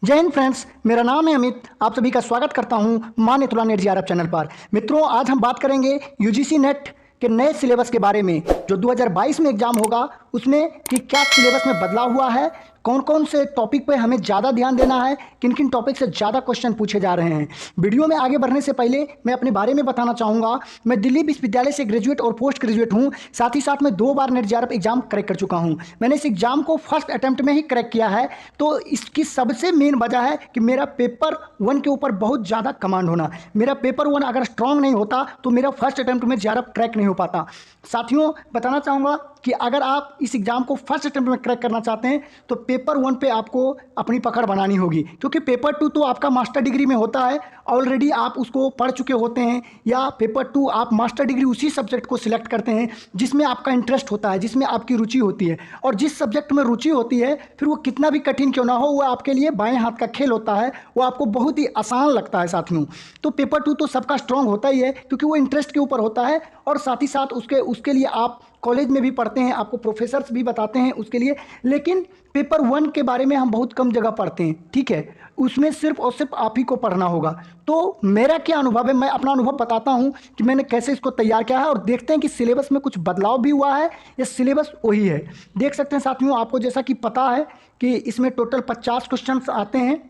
जय हिंद फ्रेंड्स, मेरा नाम है अमित। आप सभी का स्वागत करता हूं माँ नेतुला नेट जीआरएफ चैनल पर। मित्रों, आज हम बात करेंगे यूजीसी नेट के नए सिलेबस के बारे में जो 2022 में एग्जाम होगा, उसमें कि क्या सिलेबस में बदलाव हुआ है, कौन कौन से टॉपिक पे हमें ज़्यादा ध्यान देना है, किन किन टॉपिक से ज़्यादा क्वेश्चन पूछे जा रहे हैं। वीडियो में आगे बढ़ने से पहले मैं अपने बारे में बताना चाहूँगा। मैं दिल्ली विश्वविद्यालय से ग्रेजुएट और पोस्ट ग्रेजुएट हूँ। साथ ही साथ मैं 2 बार नेट जीआरएफ एग्जाम क्रैक कर चुका हूँ। मैंने इस एग्जाम को फर्स्ट अटैम्प्ट में ही क्रैक किया है। तो इसकी सबसे मेन वजह है कि मेरा पेपर 1 के ऊपर बहुत ज़्यादा कमांड होना। मेरा पेपर 1 अगर स्ट्रांग नहीं होता तो मेरा फर्स्ट अटैम्प्ट में जीआरएफ क्रैक नहीं हो पाता। साथियों, बताना चाहूँगा कि अगर आप इस एग्ज़ाम को फर्स्ट अटैम्प्ट में क्रैक करना चाहते हैं तो पेपर 1 पे आपको अपनी पकड़ बनानी होगी, क्योंकि पेपर 2 तो आपका मास्टर डिग्री में होता है, ऑलरेडी आप उसको पढ़ चुके होते हैं, या पेपर 2 आप मास्टर डिग्री उसी सब्जेक्ट को सिलेक्ट करते हैं जिसमें आपका इंटरेस्ट होता है, जिसमें आपकी रुचि होती है। और जिस सब्जेक्ट में रुचि होती है, फिर वो कितना भी कठिन क्यों ना हो, वो आपके लिए बाएं हाथ का खेल होता है, वो आपको बहुत ही आसान लगता है साथियों। तो पेपर 2 तो सबका स्ट्रांग होता ही है, क्योंकि वो इंटरेस्ट के ऊपर होता है। और साथ ही साथ उसके लिए आप कॉलेज में भी पढ़ते हैं, आपको प्रोफेसर्स भी बताते हैं उसके लिए। लेकिन पेपर 1 के बारे में हम बहुत कम जगह पढ़ते हैं, ठीक है। उसमें सिर्फ और सिर्फ आप ही को पढ़ना होगा। तो मेरा क्या अनुभव है, मैं अपना अनुभव बताता हूं कि मैंने कैसे इसको तैयार किया है, और देखते हैं कि सिलेबस में कुछ बदलाव भी हुआ है या सिलेबस वही है। देख सकते हैं साथियों, आपको जैसा कि पता है कि इसमें टोटल 50 क्वेश्चन आते हैं,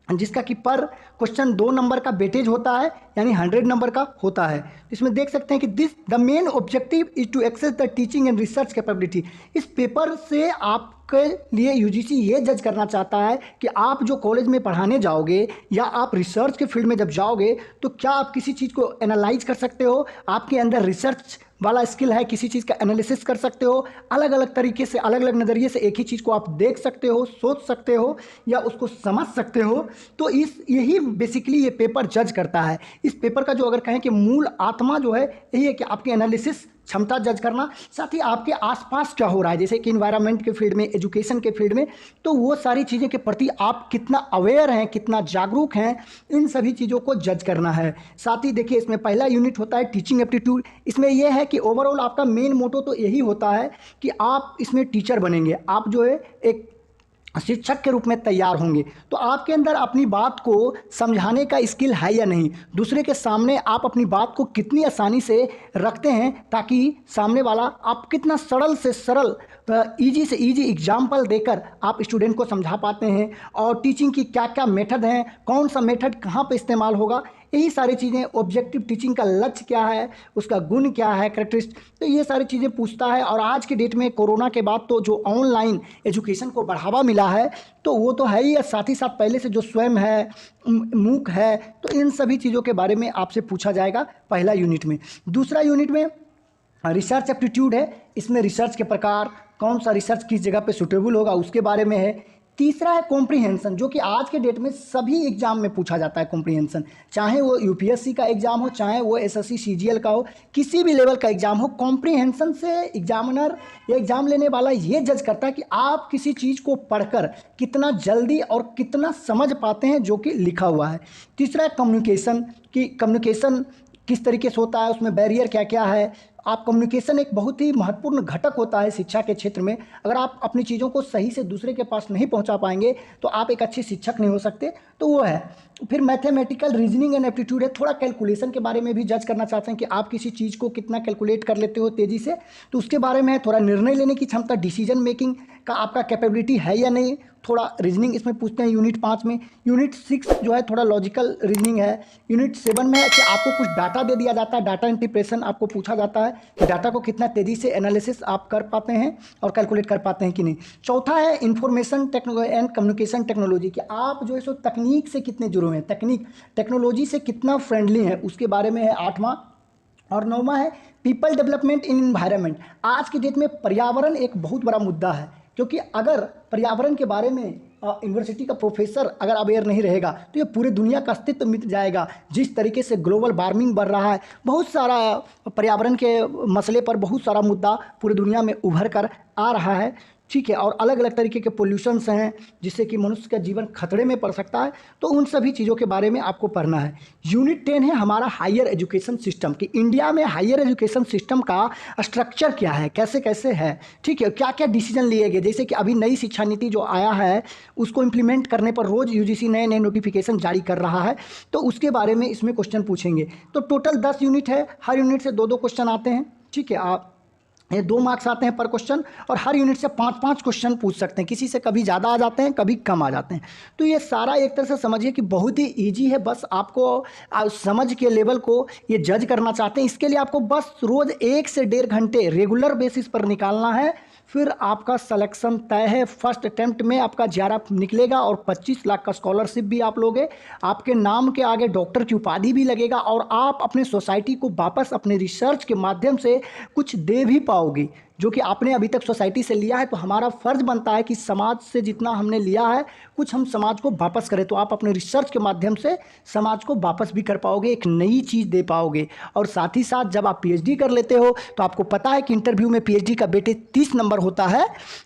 जिसका कि पर क्वेश्चन 2 नंबर का वेटेज होता है, यानी 100 नंबर का होता है। इसमें देख सकते हैं कि the main objective is to access the teaching and research capability. इस पेपर से आपके लिए यूजीसी ये जज करना चाहता है कि आप जो कॉलेज में पढ़ाने जाओगे या आप रिसर्च के फील्ड में जब जाओगे तो क्या आप किसी चीज़ को एनालाइज कर सकते हो, आपके अंदर रिसर्च वाला स्किल है, किसी चीज़ का एनालिसिस कर सकते हो, अलग अलग तरीके से, अलग अलग नज़रिए से एक ही चीज़ को आप देख सकते हो, सोच सकते हो या उसको समझ सकते हो। तो यही बेसिकली ये पेपर जज करता है। इस पेपर का जो अगर कहें कि मूल आत्मा जो है यही है कि आपकी एनालिसिस क्षमता जज करना, साथ ही आपके आसपास क्या हो रहा है, जैसे कि इन्वायरमेंट के फील्ड में, एजुकेशन के फील्ड में, तो वो सारी चीज़ें के प्रति आप कितना अवेयर हैं, कितना जागरूक हैं, इन सभी चीज़ों को जज करना है। साथ ही देखिए, इसमें पहला यूनिट होता है टीचिंग एप्टीट्यूड। इसमें यह है कि ओवरऑल आपका मेन मोटो तो यही होता है कि आप इसमें टीचर बनेंगे, आप जो है एक शिक्षक के रूप में तैयार होंगे। तो आपके अंदर अपनी बात को समझाने का स्किल है या नहीं, दूसरे के सामने आप अपनी बात को कितनी आसानी से रखते हैं, ताकि सामने वाला आप कितना सरल से सरल, ईजी से ईजी एग्जाम्पल देकर आप स्टूडेंट को समझा पाते हैं, और टीचिंग की क्या क्या मेथड हैं, कौन सा मेथड कहाँ पे इस्तेमाल होगा, यही सारी चीज़ें। ऑब्जेक्टिव टीचिंग का लक्ष्य क्या है, उसका गुण क्या है, कैरेक्टरिस्टिक, तो ये सारी चीज़ें पूछता है। और आज के डेट में कोरोना के बाद तो जो ऑनलाइन एजुकेशन को बढ़ावा मिला है, तो वो तो है ही, साथ ही साथ पहले से जो स्वयं है, मूक है, तो इन सभी चीज़ों के बारे में आपसे पूछा जाएगा पहला यूनिट में। दूसरा यूनिट में रिसर्च एप्टीट्यूड है। इसमें रिसर्च के प्रकार, कौन सा रिसर्च किस जगह पे सुटेबल होगा, उसके बारे में है। तीसरा है कॉम्प्रीहेंशन, जो कि आज के डेट में सभी एग्जाम में पूछा जाता है। कॉम्प्रीहेंशन, चाहे वो यूपीएससी का एग्जाम हो, चाहे वो एसएससी सीजीएल का हो, किसी भी लेवल का एग्जाम हो, कॉम्प्रीहेंशन से एग्जामिनर या एग्जाम लेने वाला ये जज करता है कि आप किसी चीज़ को पढ़कर कितना जल्दी और कितना समझ पाते हैं जो कि लिखा हुआ है। तीसरा है कम्युनिकेशन, कि कम्युनिकेशन किस तरीके से होता है, उसमें बैरियर क्या क्या है। आप कम्युनिकेशन एक बहुत ही महत्वपूर्ण घटक होता है शिक्षा के क्षेत्र में। अगर आप अपनी चीज़ों को सही से दूसरे के पास नहीं पहुंचा पाएंगे तो आप एक अच्छे शिक्षक नहीं हो सकते। तो वो है। फिर मैथमेटिकल रीजनिंग एंड एप्टीट्यूड है, थोड़ा कैलकुलेशन के बारे में भी जज करना चाहते हैं कि आप किसी चीज़ को कितना कैलकुलेट कर लेते हो तेज़ी से, तो उसके बारे में है। थोड़ा निर्णय लेने की क्षमता, डिसीजन मेकिंग का आपका कैपेबिलिटी है या नहीं, थोड़ा रीजनिंग इसमें पूछते हैं यूनिट 5 में। यूनिट 6 जो है थोड़ा लॉजिकल रीजनिंग है। यूनिट 7 में है कि आपको कुछ डाटा दे दिया जाता है, डाटा इंटरप्रिटेशन आपको पूछा जाता है कि डाटा को कितना तेज़ी से एनालिसिस आप कर पाते हैं और कैलकुलेट कर पाते हैं कि नहीं। चौथा है information technology and communication technology, कि आप जो है सो तकनीक से कितने जुड़े हुए हैं, टेक्नोलॉजी से कितना फ्रेंडली है, उसके बारे में है 8वां। और 9वां है पीपल डेवलपमेंट इन इन्वायरमेंट। आज की डेट में पर्यावरण एक बहुत बड़ा मुद्दा है, क्योंकि अगर पर्यावरण के बारे में यूनिवर्सिटी का प्रोफेसर अगर अवेयर नहीं रहेगा तो ये पूरे दुनिया का अस्तित्व मिट जाएगा। जिस तरीके से ग्लोबल वार्मिंग बढ़ रहा है, बहुत सारा पर्यावरण के मसले पर बहुत सारा मुद्दा पूरी दुनिया में उभर कर आ रहा है। ठीक है, और अलग अलग तरीके के पोल्यूशंस हैं जिससे कि मनुष्य का जीवन खतरे में पड़ सकता है। तो उन सभी चीज़ों के बारे में आपको पढ़ना है। यूनिट 10 है हमारा हायर एजुकेशन सिस्टम, कि इंडिया में हायर एजुकेशन सिस्टम का स्ट्रक्चर क्या है, कैसे कैसे है, ठीक है, क्या क्या डिसीजन लिए गए। जैसे कि अभी नई शिक्षा नीति जो आया है उसको इम्प्लीमेंट करने पर रोज़ यूजीसी नए नए नोटिफिकेशन जारी कर रहा है, तो उसके बारे में इसमें क्वेश्चन पूछेंगे। तो टोटल 10 यूनिट है, हर यूनिट से 2-2 क्वेश्चन आते हैं, ठीक है। आप ये 2 मार्क्स आते हैं पर क्वेश्चन, और हर यूनिट से 5-5 क्वेश्चन पूछ सकते हैं। किसी से कभी ज़्यादा आ जाते हैं, कभी कम आ जाते हैं। तो ये सारा एक तरह से समझिए कि बहुत ही इजी है। बस आपको समझ के लेवल को ये जज करना चाहते हैं, इसके लिए आपको बस रोज़ 1 से 1.5 घंटे रेगुलर बेसिस पर निकालना है, फिर आपका सिलेक्शन तय है। फर्स्ट अटेम्प्ट में आपका JRF निकलेगा और 25 लाख का स्कॉलरशिप भी आप लोगे। आपके नाम के आगे डॉक्टर की उपाधि भी लगेगा, और आप अपने सोसाइटी को वापस अपने रिसर्च के माध्यम से कुछ दे भी पाओगे, जो कि आपने अभी तक सोसाइटी से लिया है। तो हमारा फ़र्ज़ बनता है कि समाज से जितना हमने लिया है कुछ हम समाज को वापस करें। तो आप अपने रिसर्च के माध्यम से समाज को वापस भी कर पाओगे, एक नई चीज़ दे पाओगे। और साथ ही साथ जब आप PhD कर लेते हो तो आपको पता है कि इंटरव्यू में PhD का बेटे 30 नंबर होता है,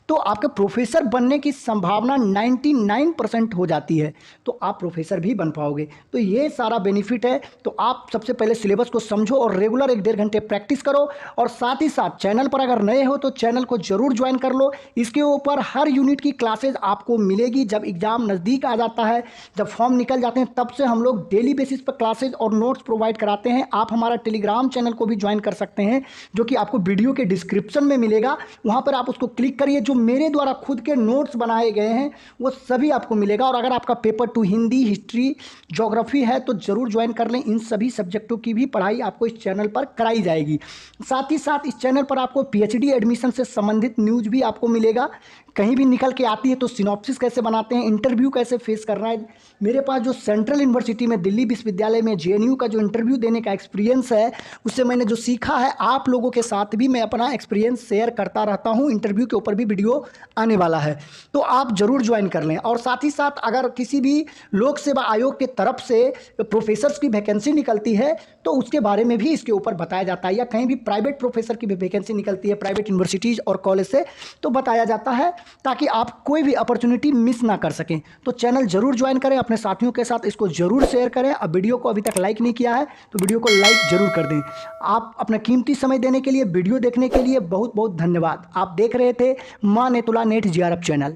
तो आपके प्रोफेसर बनने की संभावना 99% हो जाती है, तो आप प्रोफेसर भी बन पाओगे। तो ये सारा बेनिफिट है। तो आप सबसे पहले सिलेबस को समझो और रेगुलर 1-1.5 घंटे प्रैक्टिस करो, और साथ ही साथ चैनल पर अगर नए हो तो चैनल को जरूर ज्वाइन कर लो। इसके ऊपर हर यूनिट की क्लासेज आपको मिलेगी। जब एग्जाम नज़दीक आ जाता है, जब फॉर्म निकल जाते हैं, तब से हम लोग डेली बेसिस पर क्लासेज और नोट्स प्रोवाइड कराते हैं। आप हमारा टेलीग्राम चैनल को भी ज्वाइन कर सकते हैं, जो कि आपको वीडियो के डिस्क्रिप्शन में मिलेगा। वहाँ पर आप उसको क्लिक करिए, जो मेरे द्वारा खुद के नोट्स बनाए गए हैं वो सभी आपको मिलेगा। और अगर आपका पेपर 2 हिंदी, हिस्ट्री, ज्योग्राफी है तो ज़रूर ज्वाइन कर लें। इन सभी सब्जेक्टों की भी पढ़ाई आपको इस चैनल पर कराई जाएगी। साथ ही साथ इस चैनल पर आपको PhD एडमिशन से संबंधित न्यूज़ भी आपको मिलेगा। कहीं भी निकल के आती है तो सिनॉप्सिस कैसे बनाते हैं, इंटरव्यू कैसे फेस करना है। मेरे पास जो सेंट्रल यूनिवर्सिटी में, दिल्ली विश्वविद्यालय में, JNU का जो इंटरव्यू देने का एक्सपीरियंस है, उससे मैंने जो सीखा है, आप लोगों के साथ भी मैं अपना एक्सपीरियंस शेयर करता रहता हूं। इंटरव्यू के ऊपर भी वीडियो आने वाला है, तो आप ज़रूर ज्वाइन कर लें। और साथ ही साथ अगर किसी भी लोक सेवा आयोग के तरफ से प्रोफेसर्स की वैकेंसी निकलती है तो उसके बारे में भी इसके ऊपर बताया जाता है, या कहीं भी प्राइवेट प्रोफेसर की भी वैकेंसी निकलती है प्राइवेट यूनिवर्सिटीज़ और कॉलेज से, तो बताया जाता है, ताकि आप कोई भी अपॉर्चुनिटी मिस ना कर सकें। तो चैनल जरूर ज्वाइन करें, अपने साथियों के साथ इसको जरूर शेयर करें। अब वीडियो को अभी तक लाइक नहीं किया है तो वीडियो को लाइक जरूर कर दें। आप अपना कीमती समय देने के लिए, वीडियो देखने के लिए बहुत बहुत धन्यवाद। आप देख रहे थे माँ नेतुला नेट JRF चैनल।